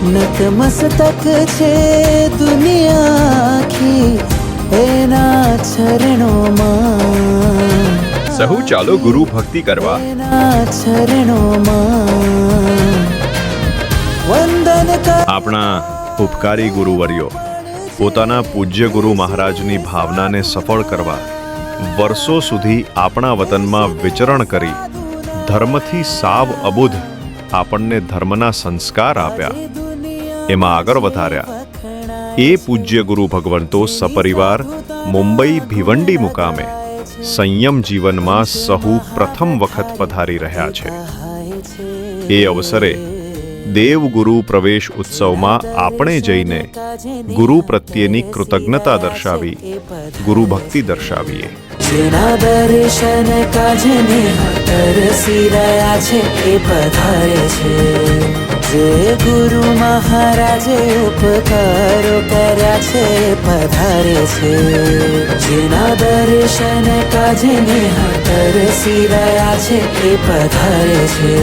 નતમસ્તક છે દુનિયા આખી એના ચરણોમાં. સહુ ચાલો ગુરુ ભક્તિ કરવા. એના ચરણોમાં વંદન કર. આપણા ઉપકારી ગુરુવર્યો પોતાના પૂજ્ય ગુરુ મહારાજની ભાવનાને સફળ કરવા વર્ષો સુધી આપણા વતનમાં વિચરણ કરી ધર્મથી સાવ અબુધ આપણને ધર્મના સંસ્કાર આપ્યા, એમાં આગળ વધાર્યા. એ પૂજ્ય ગુરુ ભગવંતો સપરિવાર મુંબઈ ભિવંડી મુકામે સંયમ જીવનમાં સહુ પ્રથમ વખત પધારી રહ્યા છે. એ અવસરે દેવગુરુ પ્રવેશ ઉત્સવમાં આપણે જઈને ગુરુ પ્રત્યેની કૃતજ્ઞતા દર્શાવી ગુરુ ભક્તિ દર્શાવીએ. જેના દર્શન કાજને તરસી રહ્યા છે એ પધારે છે. જે ગુરુ મહારાજે ઉપકારો કર્યા છે એ પધારે છે. જેના દર્શન કાજને તરસી રહ્યા છે એ પધારે છે.